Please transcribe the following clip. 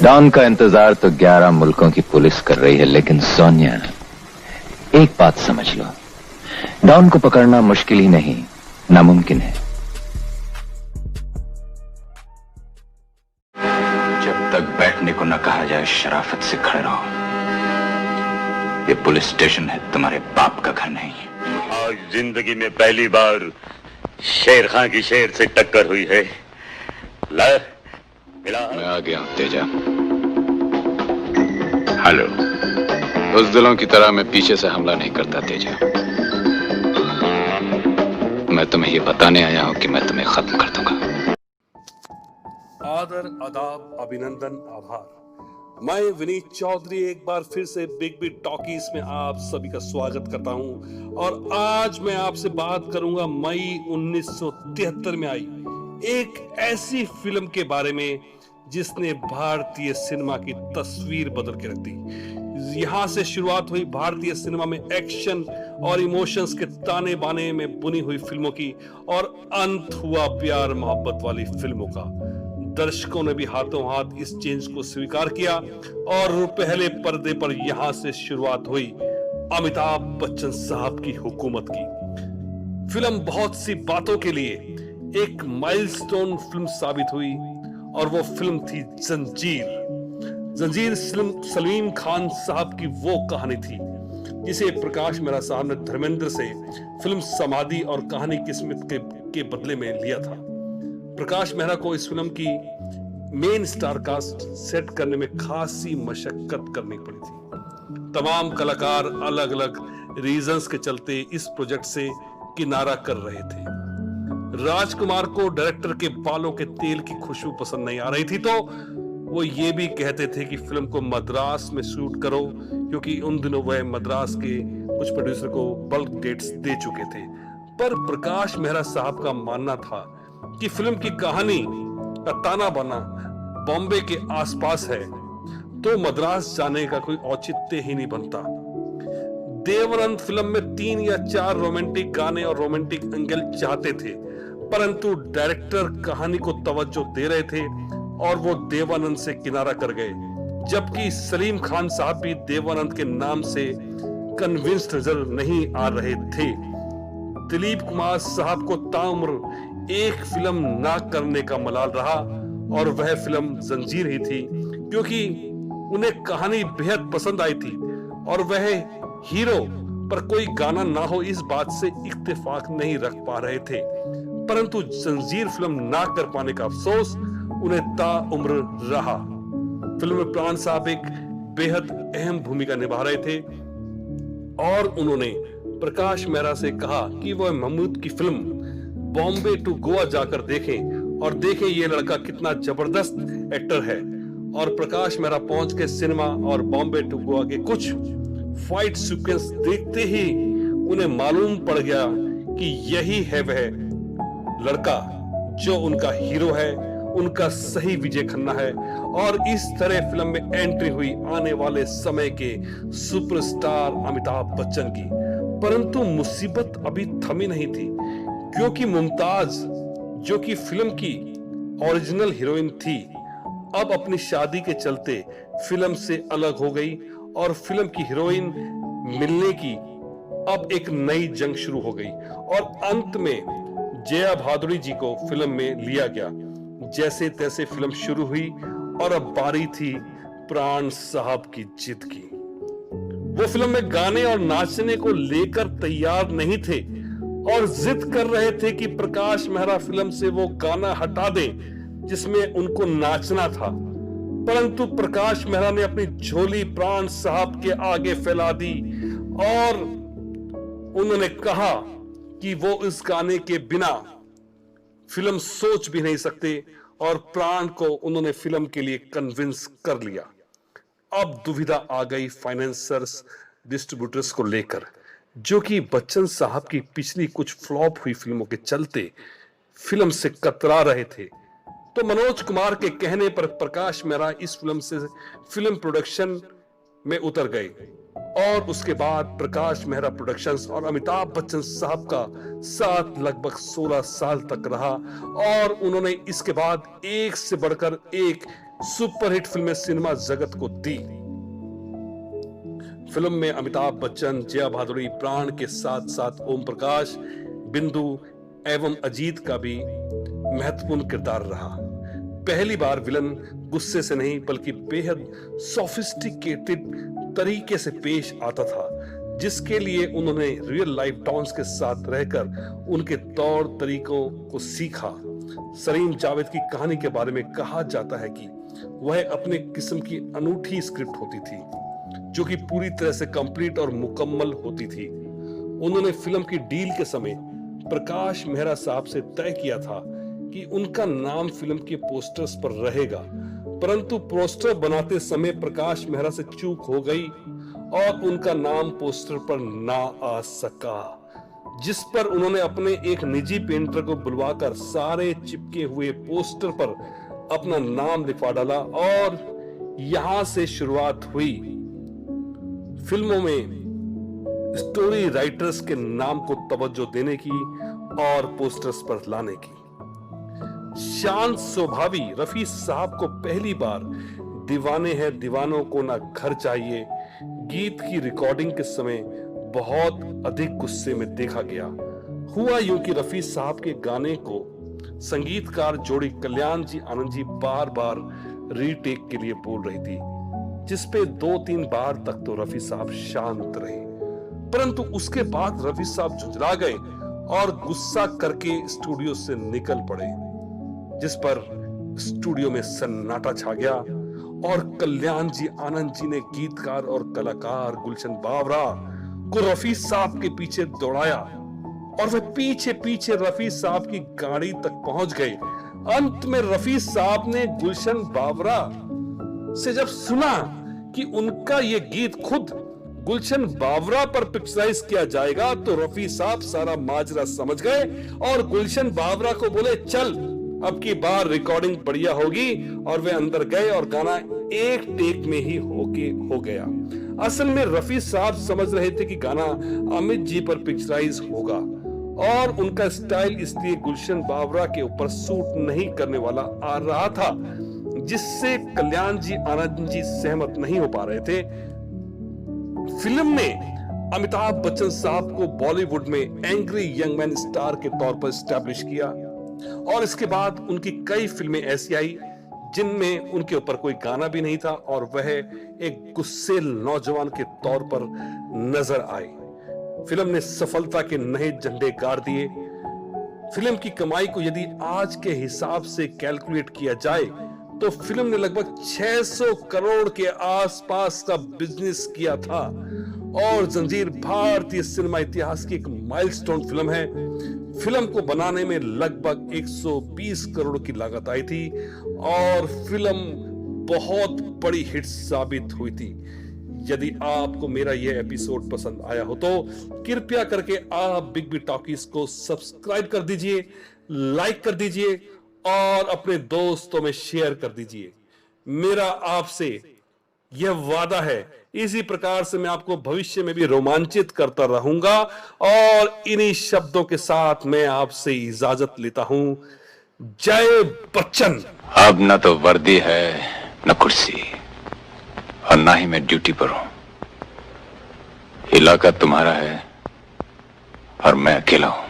Don का इंतजार तो 11 मुल्कों की पुलिस कर रही है, लेकिन सोनिया, एक बात समझ लो, डॉन को पकड़ना मुश्किल ही नहीं, नामुमकिन है। जब तक बैठने को न कहा जाए, शराफत से खड़े रहो। ये पुलिस स्टेशन है, तुम्हारे बाप का घर नहीं। आज जिंदगी में पहली बार शेर खां की शेर से टक्कर हुई है। मैं आ गया हूं तेजा। हेलो। उस दिलों की तरह मैं पीछे से हमला नहीं करता तेजा। मैं तुम्हें ये बताने आया हूं कि मैं तुम्हें खत्म कर दूंगा। आदर, आदाब, अभिनंदन, आभार। मैं विनीत चौधरी एक बार फिर से बिग बी टॉकीज में आप सभी का स्वागत करता हूं और आज मैं आपसे बात करूंगा मई 1973 में आई एक ऐसी फिल्म के बारे में जिसने भारतीय सिनेमा की तस्वीर बदल के रख दी। यहां से शुरुआत हुई भारतीय सिनेमा में एक्शन और इमोशंस के ताने बाने में बुनी हुई फिल्मों की और अंत हुआ प्यार मोहब्बत वाली फिल्मों का। दर्शकों ने भी हाथों हाथ इस चेंज को स्वीकार किया और पहले पर्दे पर यहां से शुरुआत हुई अमिताभ बच्चन साहब की हुकूमत की। फिल्म बहुत सी बातों के लिए एक माइलस्टोन फिल्म साबित हुई और वो फिल्म थी जंजीर। जंजीर सलीम खान साहब की वो कहानी थी जिसे प्रकाश मेहरा साहब ने धर्मेंद्र से फिल्म समाधि और कहानी किस्मत के बदले में लिया था। प्रकाश मेहरा को इस फिल्म की मेन स्टार कास्ट सेट करने में खासी मशक्कत करनी पड़ी थी। तमाम कलाकार अलग अलग रीजंस के चलते इस प्रोजेक्ट से किनारा कर रहे थे। राजकुमार को डायरेक्टर के बालों के तेल की खुशबू पसंद नहीं आ रही थी, तो वो ये भी कहते थे कि फिल्म को मद्रास में शूट करो, क्योंकि उन दिनों वह मद्रास के कुछ प्रोड्यूसर को बल्क डेट्स दे चुके थे। पर प्रकाश मेहरा साहब का मानना था कि फिल्म की कहानी का ताना बाना बॉम्बे के आसपास है, तो मद्रास जाने का कोई औचित्य ही नहीं बनता। देवानंद फिल्म में 3 या 4 रोमांटिक गाने और रोमांटिक एंगल चाहते थे, परंतु डायरेक्टर कहानी को तवज्जो दे रहे थे और वो देवानंद से किनारा कर गए, जबकि सलीम खान साहब भी देवानंद के नाम से कन्विंस्ड नजर नहीं आ रहे थे। दिलीप कुमार साहब को ताउम्र एक फिल्म ना करने का मलाल रहा और वह फिल्म जंजीर ही थी, क्योंकि उन्हें कहानी बेहद पसंद आई थी और वह हीरो पर कोई गाना ना हो इस बात से इत्तेफाक नहीं रख पा रहे थे। परंतु जंजीर फिल्म ना कर पाने का अफसोस उन्हें ताउम्र रहा। फिल्म में प्राण साहब एक बेहद अहम भूमिका निभा रहे थे और उन्होंने प्रकाश मेहरा से कहा कि वह महमूद की फिल्म बॉम्बे टू गोवा जाकर देखें और देखें ये लड़का कितना जबरदस्त एक्टर है। और प्रकाश मेहरा पहुंच के सिनेमा और बॉम्बे टू गोवा के कुछ फाइट सीक्वेंस देखते ही उन्हें मालूम पड़ गया कि यही है वह लड़का जो उनका हीरो है, उनका सही विजय खन्ना है। और इस तरह फिल्म में एंट्री हुई आने वाले समय के सुपरस्टार अमिताभ बच्चन की। परंतु मुसीबत अभी थमी नहीं थी, क्योंकि मुमताज जो कि फिल्म की ओरिजिनल हीरोइन थी, अब अपनी शादी के चलते फिल्म से अलग हो गई और फिल्म की हीरोइन मिलने की अब एक नई जंग शुरू हो गई और अंत में जया भादुड़ी जी को फिल्म में लिया गया। जैसे तैसे फिल्म शुरू हुई और अब बारी थी प्राण साहब की जिद की। वो फिल्म में गाने और नाचने को लेकर तैयार नहीं थे और जिद कर रहे थे कि प्रकाश मेहरा फिल्म से वो गाना हटा दें जिसमें उनको नाचना था। परंतु प्रकाश मेहरा ने अपनी झोली प्राण साहब के आगे फैला दी और उन्होंने कहा कि वो इस गाने के बिना फिल्म सोच भी नहीं सकते और प्राण को उन्होंने फिल्म के लिए कन्विंस कर लिया। अब दुविधा आ गई फाइनेंसर्स, डिस्ट्रीब्यूटर्स को लेकर, जो कि बच्चन साहब की पिछली कुछ फ्लॉप हुई फिल्मों के चलते फिल्म से कतरा रहे थे। तो मनोज कुमार के कहने पर प्रकाश मेहरा इस फिल्म से फिल्म प्रोडक्शन में उतर गए और उसके बाद प्रकाश मेहरा प्रोडक्शंस और अमिताभ बच्चन साहब का साथ लगभग 16 साल तक रहा और उन्होंने इसके बाद एक से बढ़कर एक सुपरहिट फिल्में सिनेमा जगत को दी। फिल्म में अमिताभ बच्चन, जया भादुड़ी, प्राण के साथ साथ ओम प्रकाश, बिंदु एवं अजीत का भी महत्वपूर्ण किरदार रहा। पहली बार विलन गुस्से से नहीं बल्कि बेहद सोफिस्टिकेटेड तरीके से पेश आता था, जिसके लिए उन्होंने रियल लाइफ डॉन्स के साथ रहकर उनके तौर तरीकों को सीखा। सलीम जावेद की कहानी के बारे में कहा जाता है कि वह अपने किस्म की अनूठी स्क्रिप्ट होती थी जो कि पूरी तरह से कंप्लीट और मुकम्मल होती थी। उन्होंने फिल्म की डील के समय प्रकाश मेहरा साहब से तय किया था कि उनका नाम फिल्म के पोस्टर्स पर रहेगा, परंतु पोस्टर बनाते समय प्रकाश मेहरा से चूक हो गई और उनका नाम पोस्टर पर ना आ सका, जिस पर उन्होंने अपने एक निजी पेंटर को बुलवाकर सारे चिपके हुए पोस्टर पर अपना नाम लिखवा डाला और यहां से शुरुआत हुई फिल्मों में स्टोरी राइटर्स के नाम को तवज्जो देने की और पोस्टर्स पर लाने की। शांत स्वभावी रफी साहब को पहली बार दीवाने हैं दीवानों को ना घर चाहिए गीत की रिकॉर्डिंग के समय बहुत अधिक गुस्से में देखा गया। हुआ यूं कि रफी साहब के गाने को संगीतकार जोड़ी कल्याण जी आनंद जी बार बार रीटेक के लिए बोल रही थी, जिसपे 2-3 बार तक तो रफी साहब शांत रहे, परंतु उसके बाद रफी साहब झुंझला गए और गुस्सा करके स्टूडियो से निकल पड़े, जिस पर स्टूडियो में सन्नाटा छा गया और कल्याण जी आनंद जी ने गीतकार और कलाकार गुलशन बावरा को रफी साहब के पीछे दौड़ाया और वे पीछे पीछे रफी साहब की गाड़ी तक पहुंच गए। अंत में रफी साहब ने गुलशन बावरा से जब सुना कि उनका ये गीत खुद गुलशन बावरा पर पिक्चराइज किया जाएगा तो रफी साहब सारा माजरा समझ गए और गुलशन बावरा को बोले चल अब की बार रिकॉर्डिंग बढ़िया होगी, और वे अंदर गए और गाना एक टेक में ही हो गया। असल में रफी साहब समझ रहे थे कि गाना अमित जी पर पिक्चराइज होगा और उनका स्टाइल इसलिए गुलशन बावरा के ऊपर सूट नहीं करने वाला आ रहा था, जिससे कल्याण जी आनंद जी सहमत नहीं हो पा रहे थे। फिल्म में अमिताभ बच्चन साहब को बॉलीवुड में एंग्री यंग मैन स्टार के तौर पर एस्टैब्लिश किया और इसके बाद उनकी कई फिल्में ऐसी आई जिनमें उनके ऊपर कोई गाना भी नहीं था और वह एक गुस्सेल नौजवान के तौर पर नजर आए। फिल्म ने सफलता के नए झंडे गाड़ दिए। फिल्म की कमाई को यदि आज के हिसाब से कैलकुलेट किया जाए तो फिल्म ने लगभग 600 करोड़ के आसपास का बिजनेस किया था और जंजीर भारतीय सिनेमा इतिहास की एक माइलस्टोन फिल्म है। फिल्म को बनाने में लगभग 120 करोड़ की लागत आई थी और फिल्म बहुत बड़ी हिट साबित हुई थी। यदि आपको मेरा यह एपिसोड पसंद आया हो तो कृपया करके आप बिग बी टॉकीज को सब्सक्राइब कर दीजिए, लाइक कर दीजिए और अपने दोस्तों में शेयर कर दीजिए। मेरा आपसे यह वादा है, इसी प्रकार से मैं आपको भविष्य में भी रोमांचित करता रहूंगा और इन्हीं शब्दों के साथ मैं आपसे इजाजत लेता हूं। जय बच्चन। अब न तो वर्दी है न कुर्सी और ना ही मैं ड्यूटी पर हूं। इलाका तुम्हारा है और मैं अकेला हूं।